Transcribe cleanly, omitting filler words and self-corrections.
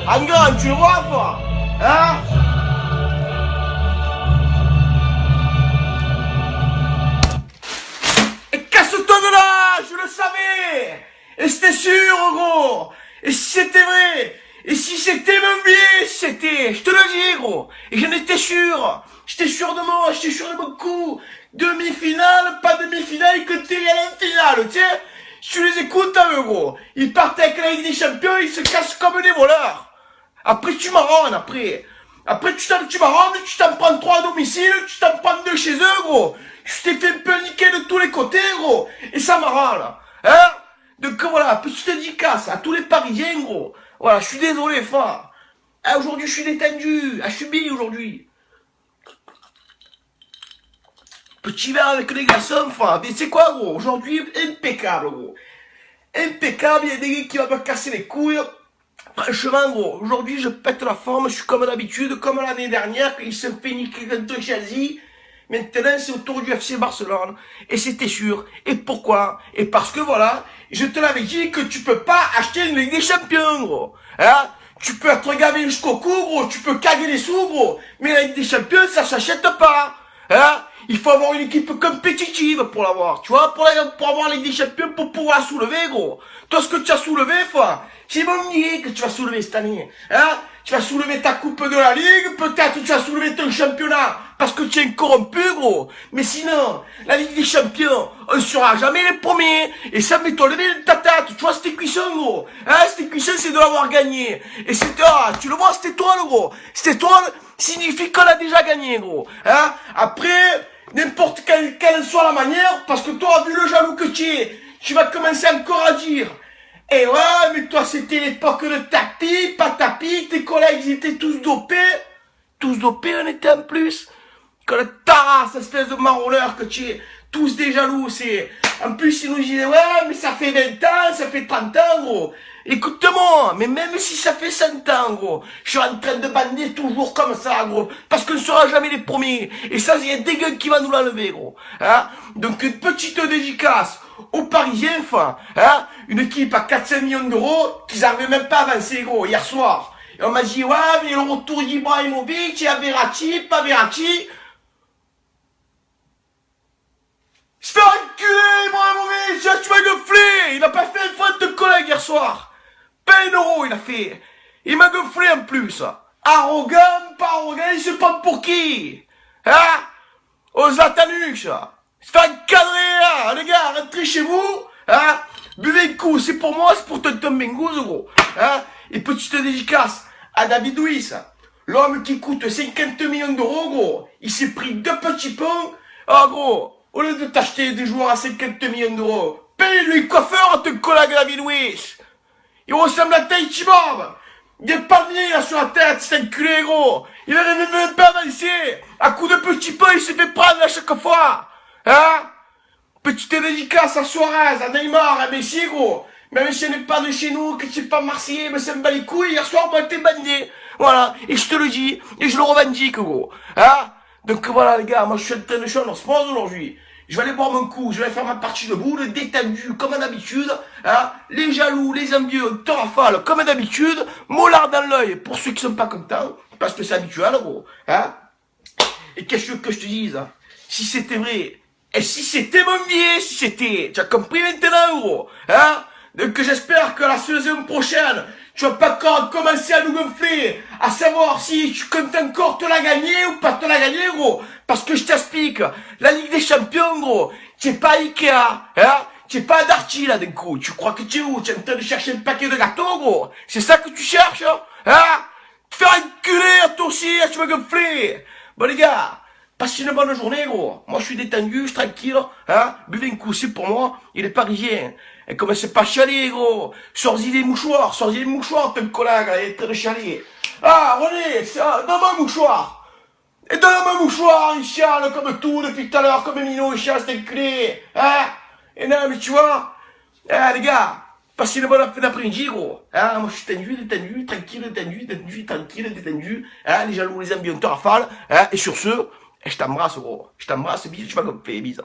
En grand, tu le vois, toi? Hein? Et casse-toi de là! Je le savais! Et c'était sûr, gros! Et si c'était vrai! Et si c'était même bien, c'était! Je te le dis, gros! Et j'en étais sûr! J'étais sûr de moi, j'étais sûr de mon coup! Demi-finale, pas demi-finale, que t'es à la finale, tu sais! Tu les écoutes, hein, gros! Ils partent avec la Ligue des Champions, ils se cassent comme des voleurs! Après, tu marronnes, après. Après, tu marronnes, tu t'en prends 3 à domicile, tu t'en prends 2 chez eux, gros. Je t'ai fait un peu niquer de tous les côtés, gros. Et ça m'arrange, hein. Donc voilà, petite dédicace à tous les Parisiens, gros. Voilà, je suis désolé, fort. Ah, aujourd'hui, je suis détendu. Ah, je suis bien aujourd'hui. Petit verre avec les glaçons, fort. Mais c'est quoi, gros? Aujourd'hui, impeccable, gros. Impeccable, il y a des gars qui vont me casser les couilles. Franchement, gros, aujourd'hui, je pète la forme, je suis comme d'habitude, comme l'année dernière, quand il se fait niquer contre Chelsea. Maintenant, c'est autour du FC Barcelone. Et c'était sûr. Et pourquoi? Et parce que voilà, je te l'avais dit que tu peux pas acheter une Ligue des Champions, gros. Hein? Tu peux être gavé jusqu'au cou, gros, tu peux caguer les sous, gros. Mais la Ligue des Champions, ça s'achète pas. Hein? Il faut avoir une équipe compétitive pour l'avoir, tu vois, pour avoir la Ligue des Champions, pour pouvoir la soulever, gros. Toi, ce que tu as soulevé, c'est mon nier que tu vas soulever cette année, hein. Tu vas soulever ta coupe de la Ligue, peut-être tu vas soulever ton championnat, parce que tu es corrompu, gros. Mais sinon, la Ligue des Champions, on sera jamais les premiers. Et ça met toi lever ta tête, tu vois, cette cuisson, gros. Hein, cette cuisson, c'est de l'avoir gagné. Et c'est, tu le vois, cette étoile, gros. Cette étoile signifie qu'on a déjà gagné, gros. Hein. Après, n'importe quelle soit la manière, parce que toi, vu le jaloux que tu es, tu vas commencer encore à dire, eh ouais, mais toi, c'était l'époque de tapis, pas tapis, tes collègues, ils étaient tous dopés. Tous dopés, on était en plus. Que le tarasse, espèce de marronneur que tu es. Tous des jaloux, c'est... En plus, ils nous disaient, ouais, mais ça fait 20 ans, ça fait 30 ans, gros. Écoute-moi, mais même si ça fait 100 ans, gros, je suis en train de bander toujours comme ça, gros, parce qu'on ne sera jamais les premiers. Et ça, il y a des gars qui va nous l'enlever, gros. Hein? Donc, une petite dédicace aux Parisiens, enfin, hein, une équipe à 400 millions d'euros, qu'ils n'arrivaient même pas à avancer, gros, hier soir. Et on m'a dit, ouais, mais le retour d'Ibrahimovic, il y a Verratti, pas Verratti. Se faire enculer, Ibrahimovic, tu m'as gonflé. Il a pas fait une faute de collègue hier soir. Pas un euro, il a fait. Il m'a gonflé en plus. Arrogant, pas arrogant, il se prend pour qui? Hein? Aux Zlatanuch. Se faire encadrer, là. Les gars, rentrez chez vous. Hein? Buvez un coup, c'est pour moi, c'est pour Tonton Bengouz, gros. Hein? Et petite dédicace à David Luiz. L'homme qui coûte 50 millions d'euros, gros. Il s'est pris 2 petits ponts. Ah, gros. Au lieu de t'acheter des joueurs à 50 millions d'euros, paye-lui coiffeur à ton collègue David Luiz. Il ressemble à Tahiti Bob. Il y a pas de là sur la tête, c'est enculé, gros. Il n'arrive même pas à avancer. À coup de petits pas, il s'est fait prendre à chaque fois. Hein? Petite dédicace à Suarez, à Neymar, à Messi, gros. Même si elle n'est pas de chez nous, que tu n'es pas marseillais, mais ça me bat les couilles. Hier soir, moi, t'es bandé. Voilà. Et je te le dis, et je le revendique, gros. Hein? Donc voilà, les gars, moi, je suis en train de chanter en sport aujourd'hui. Je vais aller boire mon coup, je vais faire ma partie de boule, détendu, comme d'habitude, hein. Les jaloux, les envieux, te rafale, comme d'habitude, mollard dans l'œil, pour ceux qui sont pas contents, parce que c'est habituel, gros, hein. Et qu'est-ce que je te dise, hein? Si c'était vrai, et si c'était mon billet, si c'était, tu as compris maintenant, gros, hein. Donc j'espère que la saison prochaine, tu vas pas encore commencer à nous gonfler, à savoir si tu comptes encore te la gagner ou pas te la gagner, gros. Parce que je t'explique, la Ligue des Champions, gros, tu es pas Ikea, hein, tu es pas Darty, là, d'un coup. Tu crois que tu es où? Tu es en train de chercher un paquet de gâteaux, gros. C'est ça que tu cherches, hein? Te faire enculer à toi aussi, tu vas gonfler. Bon, les gars, passez une bonne journée, gros. Moi, je suis détendu, je suis tranquille, hein. Buvez un coup, c'est pour moi. Il est parisien. Et commencez pas à chialer, gros. Sortez des mouchoirs, ton collègue, là, il est en train de chialer. Ah, René, donne-moi un mouchoir. Et donne-moi un mouchoir, il chiale comme tout depuis tout à l'heure, comme Mino, il chiale, c'est enculé. Hein? Et non, mais tu vois, les gars, passez une bonne après-midi, gros. Hein? Moi, je suis détendu, tranquille, détendu. Hein? Les jaloux, les ambiants, te rafale. Hein? Et sur ce, je t'embrasse, gros. Je t'embrasse, bisous, tu vas gonfler, bisous.